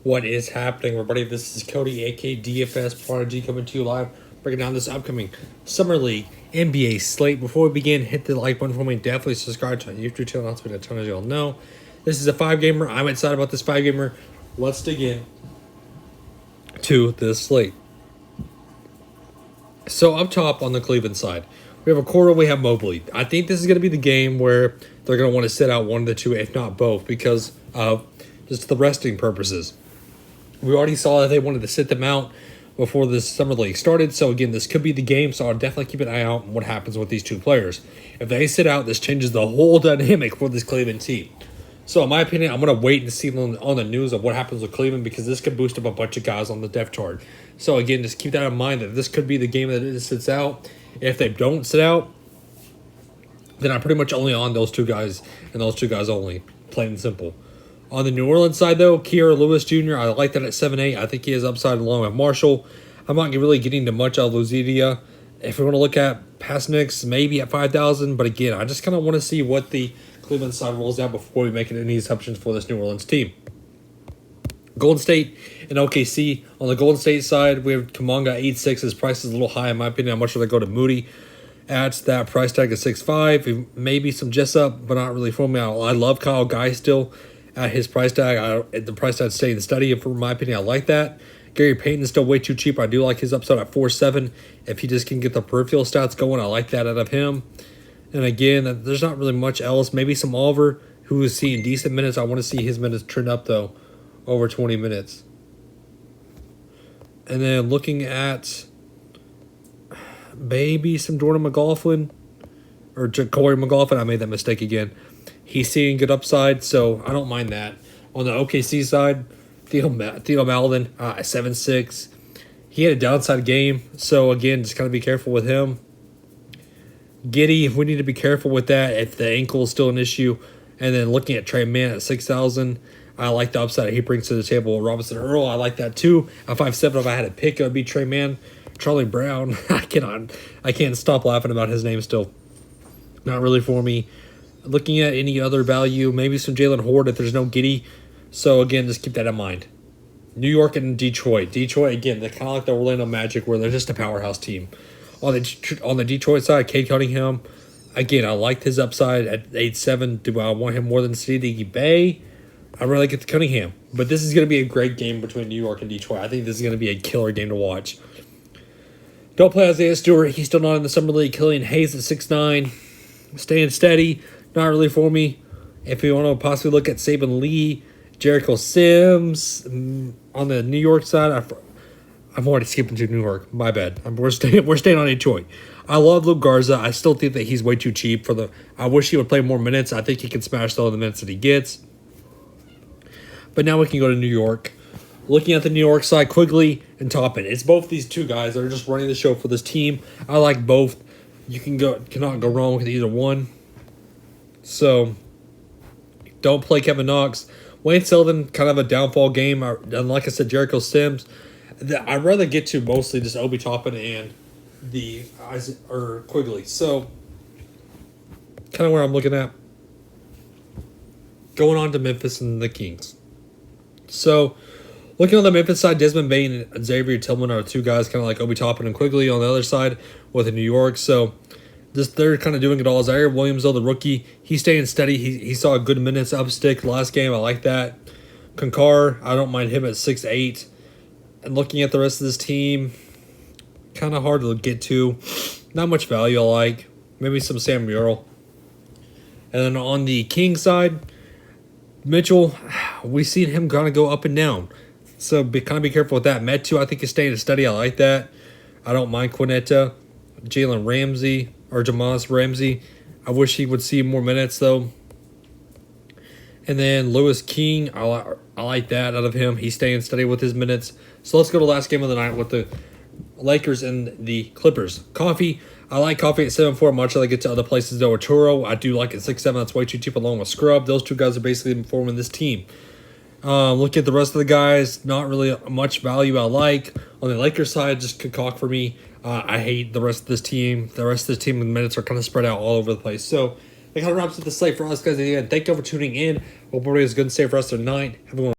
What is happening, everybody? This is Cody, aka DFS Prodigy, coming to you live, breaking down this upcoming Summer League NBA slate. Before we begin, hit the like button for me. Definitely subscribe to my YouTube channel. It's been a ton, as you all know. This is a 5-gamer. I'm excited about this 5-gamer. Let's dig in to this slate. So up top on the Cleveland side, we have Okoro, we have Mobley. I think this is going to be the game where they're going to want to sit out one of the two, if not both, because of just the resting purposes. We already saw that they wanted to sit them out before this Summer League started. So, again, this could be the game. So, I'll definitely keep an eye out on what happens with these two players. If they sit out, this changes the whole dynamic for this Cleveland team. So, in my opinion, I'm going to wait and see on the news of what happens with Cleveland because this could boost up a bunch of guys on the depth chart. So, again, just keep that in mind that this could be the game that it sits out. If they don't sit out, then I'm pretty much only on those two guys and those two guys only, plain and simple. On the New Orleans side, though, Kira Lewis Jr., I like that at 7-8. I think he has upside along with Marshall. I'm not really getting to much out of Luzidia. If we want to look at past mix, maybe at 5,000. But again, I just kind of want to see what the Cleveland side rolls out before we make any assumptions for this New Orleans team. Golden State and OKC. On the Golden State side, we have Kamanga 8.6. His price is a little high, in my opinion. How much should I go to Moody? At that price tag of 6.5. Maybe some Jessup, but not really for me. I love Kyle Guy still. At his price tag, the price tag staying steady. And for my opinion, I like that. Gary Payton is still way too cheap. I do like his upside at 4.7. If he just can get the peripheral stats going, I like that out of him. And again, there's not really much else. Maybe some Oliver, who is seeing decent minutes. I want to see his minutes trend up, though, over 20 minutes. And then looking at maybe some Jordan McLaughlin or Corey McLaughlin. I made that mistake again. He's seeing good upside, so I don't mind that. On the OKC side, Theo Maledon, 7.6. He had a downside game, so again, just kind of be careful with him. Giddey, we need to be careful with that if the ankle is still an issue. And then looking at Trey Mann at 6,000, I like the upside he brings to the table. Robinson Earl, I like that too. At 5.7, if I had a pick, it would be Trey Mann. Charlie Brown, I can't stop laughing about his name still. Not really for me. Looking at any other value, maybe some Jalen Horde if there's no Giddey. So, again, just keep that in mind. New York and Detroit. Detroit, again, they're kind of like the Orlando Magic where they're just a powerhouse team. On the Detroit side, Cade Cunningham, again, I liked his upside at 8.7. Do I want him more than Saddiq Bey? I really get the Cunningham. But this is going to be a great game between New York and Detroit. I think this is going to be a killer game to watch. Don't play Isaiah Stewart. He's still not in the Summer League. Killian Hayes at 6.9. Staying steady. Not really for me. If you want to possibly look at Saban Lee, Jericho Sims on the New York side, I'm already skipping to New York. My bad. We're staying on Detroit. I love Luke Garza. I still think that he's way too cheap for the. I wish he would play more minutes. I think he can smash all the minutes that he gets. But now we can go to New York. Looking at the New York side, Quigley and Toppin. It's both these two guys that are just running the show for this team. I like both. You cannot go wrong with either one. So, don't play Kevin Knox. Wayne Sullivan, kind of a downfall game. And like I said, Jericho Sims. I'd rather get to mostly just Obi Toppin and Quigley. So, kind of where I'm looking at. Going on to Memphis and the Kings. So, looking on the Memphis side, Desmond Bane and Xavier Tillman are two guys kind of like Obi Toppin and Quigley on the other side with New York. So, they're kind of doing it all. Zaire Williams, though, the rookie, he's staying steady. He saw a good minutes upstick last game. I like that. Concar, I don't mind him at 6.8. And looking at the rest of this team, kind of hard to get to. Not much value I like. Maybe some Sam Murrell. And then on the King side, Mitchell, we've seen him kind of go up and down. So be careful with that. Metu, I think, is staying steady. I like that. I don't mind Quinetta. Jalen Ramsey or Jamas Ramsey. I wish he would see more minutes, though. And then Lewis King, I like that out of him. He's staying steady with his minutes. So let's go to the last game of the night with the Lakers and the Clippers. Coffee, I like Coffee at 7.4. Much like I get to other places, though. Arturo, I do like at 6.7. That's way too cheap along with Scrub. Those two guys are basically forming this team. Look at the rest of the guys. Not really much value I like. On the Lakers side, just concoct for me. I hate the rest of this team. The rest of this team, the minutes are kind of spread out all over the place. So that kind of wraps up the slate for us, guys. Again, thank you for tuning in. Hope everybody has a good and safe rest of the night. Have a good one.